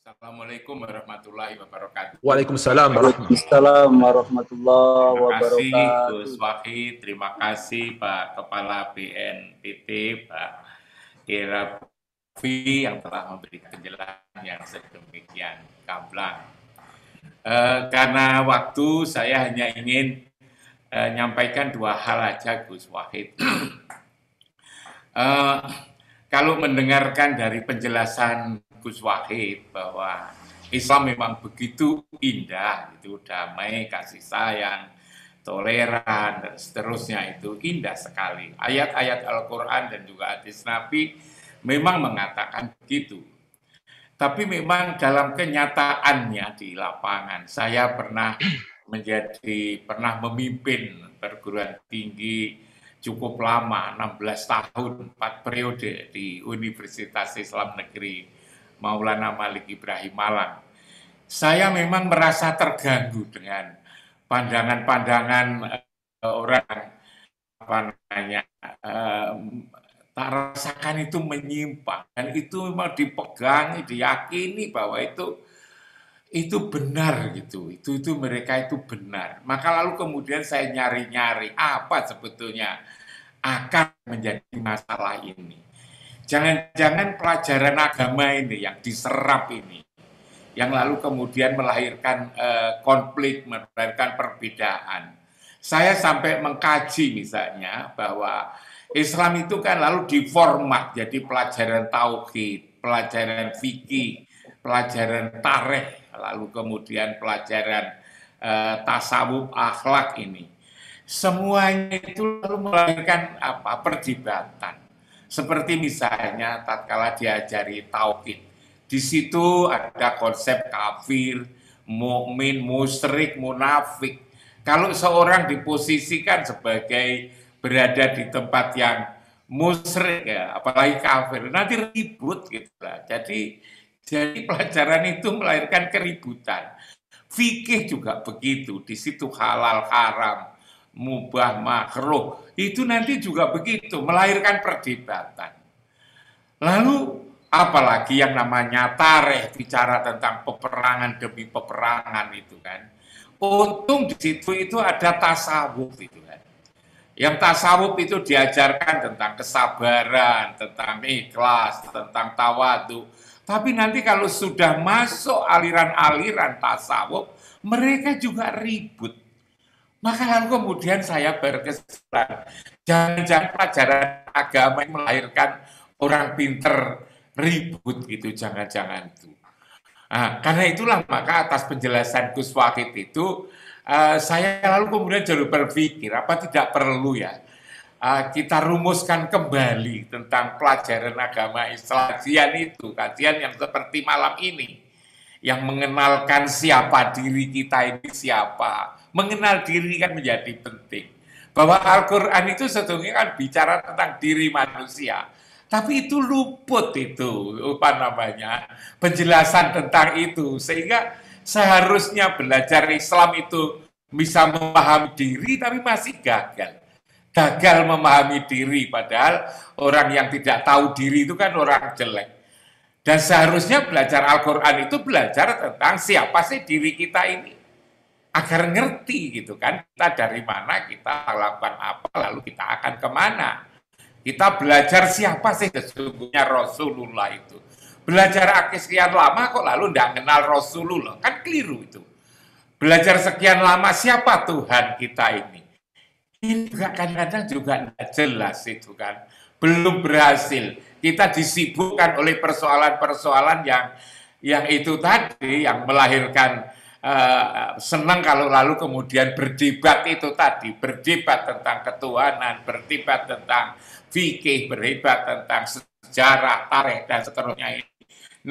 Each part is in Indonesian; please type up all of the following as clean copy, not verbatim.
Assalamualaikum warahmatullahi wabarakatuh. Waalaikumsalam warahmatullahi Waalaikumsalam warahmatullahi Terima kasih wabarakatuh. Gus Wahid, terima kasih Pak Kepala BNPT, Pak Irafi yang telah memberikan penjelasan yang sedemikian gamblang. Karena waktu saya hanya ingin menyampaikan dua hal aja Gus Wahid. Kalau mendengarkan dari penjelasan Gus Wahid bahwa Islam memang begitu indah, itu damai, kasih sayang, toleran, dan seterusnya, itu indah sekali. Ayat-ayat Al-Quran dan juga hadis Nabi memang mengatakan begitu. Tapi memang dalam kenyataannya di lapangan, saya pernah memimpin perguruan tinggi cukup lama, 16 tahun, 4 periode di Universitas Islam Negeri Maulana Malik Ibrahim Malang. Saya memang merasa terganggu dengan pandangan-pandangan orang tak rasakan itu menyimpang, dan itu memang dipegang, diyakini bahwa itu benar gitu, itu mereka itu benar. Maka lalu kemudian saya nyari-nyari apa sebetulnya akan menjadi masalah ini. Jangan-jangan pelajaran agama ini yang diserap ini, yang lalu kemudian melahirkan konflik, melahirkan perbedaan. Saya sampai mengkaji misalnya bahwa Islam itu kan lalu diformat jadi pelajaran tauhid, pelajaran fikih, pelajaran tarikh, lalu kemudian pelajaran tasawuf, akhlak ini. Semuanya itu lalu melahirkan perdebatan. Seperti misalnya tatkala diajari tauhid, di situ ada konsep kafir, mukmin, musyrik, munafik. Kalau seorang diposisikan sebagai berada di tempat yang musyrik ya, apalagi kafir, nanti ribut gitu lah. Jadi pelajaran itu melahirkan keributan. Fikih juga begitu, di situ halal haram, mubah makruh, itu nanti juga begitu, melahirkan perdebatan. Lalu apalagi yang namanya tarikh, bicara tentang peperangan demi peperangan itu kan. Untung di situ itu ada tasawuf itu kan. Yang tasawuf itu diajarkan tentang kesabaran, tentang ikhlas, tentang tawadhu. Tapi nanti kalau sudah masuk aliran-aliran tasawuf, mereka juga ribut. Maka lalu kemudian saya berkesimpulan, jangan-jangan pelajaran agama yang melahirkan orang pinter ribut gitu, jangan-jangan itu. Nah, karena itulah maka atas penjelasan Gus Wahid itu, saya lalu kemudian jadi berpikir, apa tidak perlu ya kita rumuskan kembali tentang pelajaran agama Islam, kajian yang seperti malam ini, yang mengenalkan siapa diri kita ini siapa. Mengenal diri kan menjadi penting. Bahwa Al-Quran itu sebetulnya kan bicara tentang diri manusia. Tapi itu luput itu, penjelasan tentang itu. Sehingga seharusnya belajar Islam itu bisa memahami diri tapi masih gagal. Gagal memahami diri, padahal orang yang tidak tahu diri itu kan orang jelek. Dan seharusnya belajar Al-Quran itu belajar tentang siapa sih diri kita ini. Agar ngerti gitu kan, kita dari mana, kita lakukan apa, lalu kita akan kemana. Kita belajar siapa sih sesungguhnya Rasulullah itu. Belajar sekian lama kok lalu tidak kenal Rasulullah, kan keliru itu. Belajar sekian lama siapa Tuhan kita ini. Ini juga kadang-kadang juga tidak jelas itu kan. Belum berhasil. Kita disibukkan oleh persoalan-persoalan yang itu tadi, yang melahirkan senang kalau lalu kemudian berdebat itu tadi, berdebat tentang ketuhanan, berdebat tentang fikih, berdebat tentang sejarah, tarikh, dan seterusnya ini.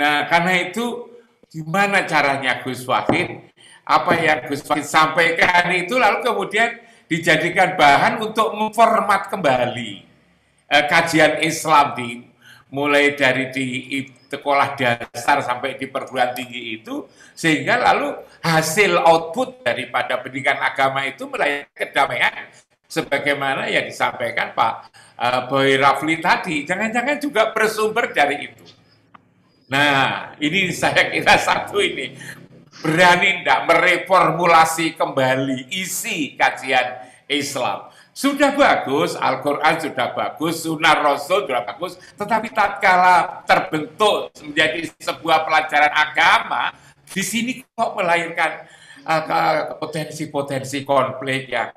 Nah, karena itu gimana caranya Gus Wahid, apa yang Gus Wahid sampaikan itu lalu kemudian dijadikan bahan untuk memformat kembali kajian Islam mulai dari di sekolah dasar sampai di perguruan tinggi itu, sehingga lalu hasil output daripada pendidikan agama itu melahirkan kedamaian sebagaimana yang disampaikan Pak Boy Rafli tadi. Jangan-jangan juga bersumber dari itu. Nah, ini saya kira satu ini berani tidak mereformulasi kembali isi kajian Islam. Sudah bagus, Al-Quran sudah bagus, Sunnah Rasul sudah bagus, tetapi tatkala terbentuk menjadi sebuah pelajaran agama, di sini kok melahirkan potensi-potensi konflik yang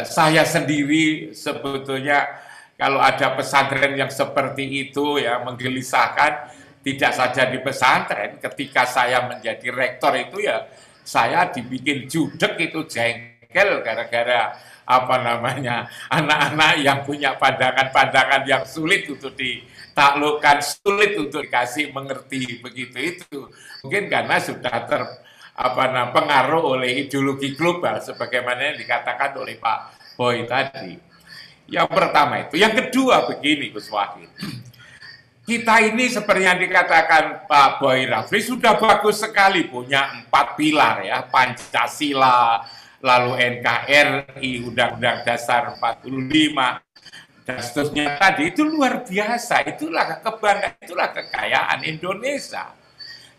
saya sendiri sebetulnya kalau ada pesantren yang seperti itu ya menggelisahkan, tidak saja di pesantren, ketika saya menjadi rektor itu ya saya dibikin judek itu jengkel gara-gara apa namanya anak-anak yang punya pandangan-pandangan yang sulit untuk ditaklukkan, sulit untuk dikasih mengerti begitu itu. Mungkin karena sudah pengaruh oleh ideologi global sebagaimana yang dikatakan oleh Pak Boy tadi. Yang pertama itu. Yang kedua begini Gus Wahid. Kita ini seperti yang dikatakan Pak Boy Rafli sudah bagus sekali punya 4 pilar ya, Pancasila, lalu NKRI, Undang-Undang Dasar 45, dan seterusnya tadi itu luar biasa, itulah kebanggaan, itulah kekayaan Indonesia.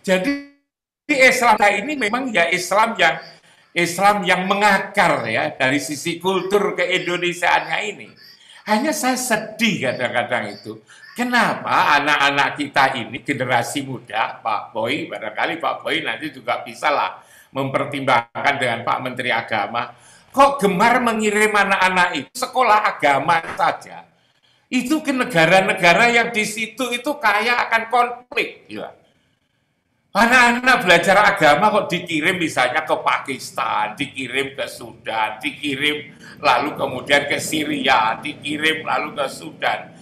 Jadi Islam ini memang ya Islam yang mengakar ya dari sisi kultur keindonesiaannya ini. Hanya saya sedih kadang-kadang itu. Kenapa anak-anak kita ini, generasi muda, Pak Boy, barangkali Pak Boy nanti juga bisa lah mempertimbangkan dengan Pak Menteri Agama, kok gemar mengirim anak-anak itu sekolah agama saja. Itu ke negara-negara yang di situ itu kaya akan konflik. Ya. Anak-anak belajar agama kok dikirim misalnya ke Pakistan, dikirim ke Sudan, dikirim lalu kemudian ke Syria, dikirim lalu ke Sudan.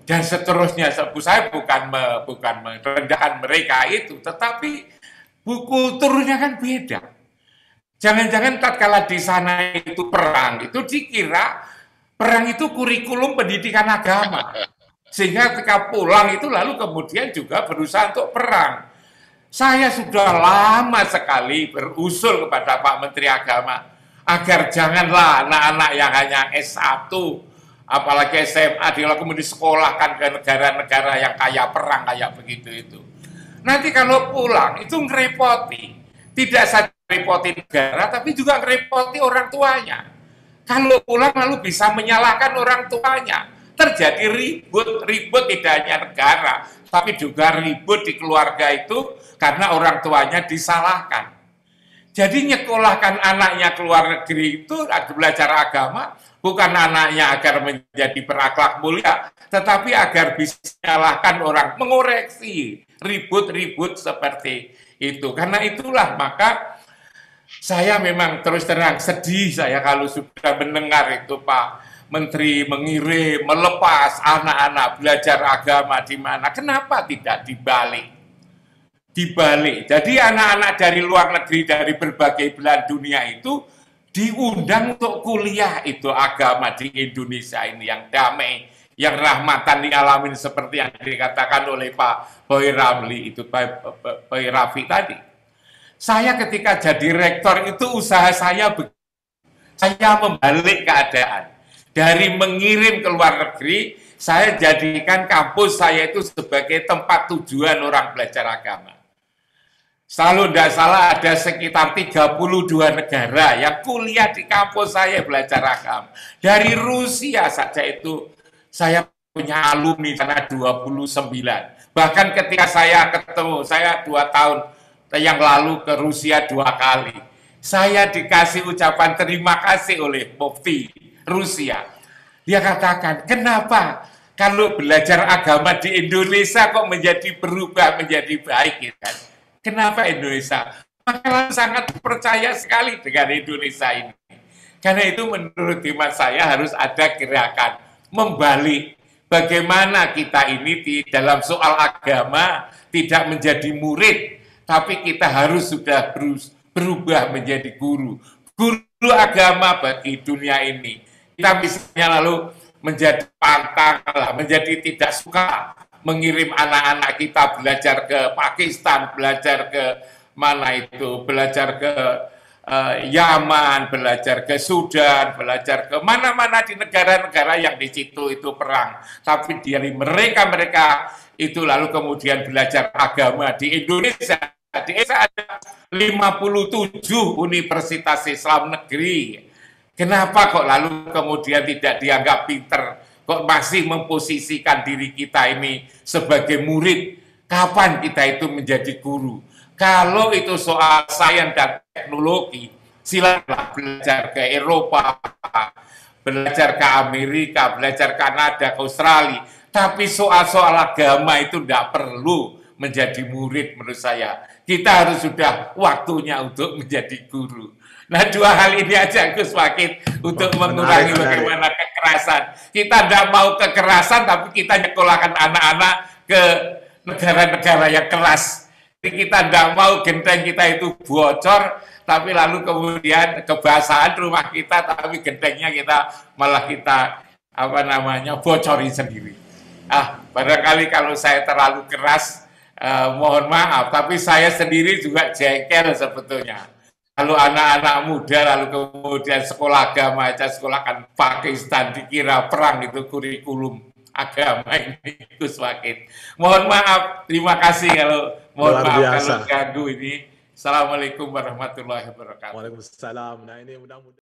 Dan seterusnya, saya bukan merendahkan mereka itu, tetapi kulturnya kan beda. Jangan-jangan tatkala di sana itu perang, itu dikira perang itu kurikulum pendidikan agama. Sehingga ketika pulang itu lalu kemudian juga berusaha untuk perang. Saya sudah lama sekali berusul kepada Pak Menteri Agama, agar janganlah anak-anak yang hanya S1, apalagi SMA, kemudian disekolahkan ke negara-negara yang kaya perang kayak begitu itu. Nanti kalau pulang itu ngerepoti, tidak saja ngerepoti negara, tapi juga ngerepoti orang tuanya. Kalau pulang lalu bisa menyalahkan orang tuanya, terjadi ribut tidak hanya negara, tapi juga ribut di keluarga itu karena orang tuanya disalahkan. Jadi nyekolahkan anaknya ke luar negeri itu belajar agama, bukan anaknya agar menjadi berakhlak mulia, tetapi agar bisa menyalahkan orang, mengoreksi ribut-ribut seperti itu. Karena itulah maka saya memang terus terang sedih saya kalau sudah mendengar itu Pak Menteri mengirim, melepas anak-anak belajar agama di mana. Kenapa tidak dibalik? Jadi anak-anak dari luar negeri, dari berbagai belahan dunia itu diundang untuk kuliah itu agama di Indonesia ini yang damai, yang rahmatan dialamin seperti yang dikatakan oleh Pak Boy Ramli itu, Pak Boy Rafi tadi. Saya ketika jadi rektor itu usaha saya membalik keadaan. Dari mengirim ke luar negeri, saya jadikan kampus saya itu sebagai tempat tujuan orang belajar agama. Selalu tidak salah ada sekitar 32 negara yang kuliah di kampus saya belajar agama. Dari Rusia saja itu saya punya alumni sana 29. Bahkan ketika saya ketemu, saya 2 tahun yang lalu ke Rusia 2 kali. Saya dikasih ucapan terima kasih oleh Mufti Rusia. Dia katakan, kenapa kalau belajar agama di Indonesia kok menjadi berubah, menjadi baik gitu kan? Kenapa Indonesia? Maka sangat percaya sekali dengan Indonesia ini. Karena itu menurut hemat saya harus ada gerakan membalik. Bagaimana kita ini di dalam soal agama tidak menjadi murid, tapi kita harus sudah berubah menjadi guru. Guru agama bagi dunia ini. Kita misalnya lalu menjadi pantang, menjadi tidak suka mengirim anak-anak kita belajar ke Pakistan, belajar ke mana itu, belajar ke Yaman, belajar ke Sudan, belajar ke mana-mana di negara-negara yang di situ itu perang. Tapi dari mereka itu lalu kemudian belajar agama di Indonesia. Di Indonesia ada 57 universitas Islam negeri. Kenapa kok lalu kemudian tidak dianggap pinter? Kok masih memposisikan diri kita ini sebagai murid? Kapan kita itu menjadi guru? Kalau itu soal sains dan teknologi, silakan belajar ke Eropa, belajar ke Amerika, belajar Kanada, ke Australia. Tapi soal-soal agama itu tidak perlu menjadi murid menurut saya. Kita harus sudah waktunya untuk menjadi guru. Nah, dua hal ini aja Gus Wakid untuk mengurangi bagaimana kekerasan. Kita tidak mau kekerasan, tapi kita nyekolahkan anak-anak ke negara-negara yang keras. Jadi kita tidak mau genteng kita itu bocor, tapi lalu kemudian kebiasaan rumah kita, tapi gentengnya kita malah kita bocorin sendiri. Barangkali kalau saya terlalu keras, mohon maaf, tapi saya sendiri juga jengkel sebetulnya. Kalau anak-anak muda lalu kemudian sekolah agama aja sekolahkan Pakistan dikira perang itu kurikulum agama ini Gus Wakid. Mohon maaf, terima kasih kalau kalau ganggu ini. Assalamualaikum warahmatullahi wabarakatuh. Waalaikumsalam. Nah ini mudah-mudahan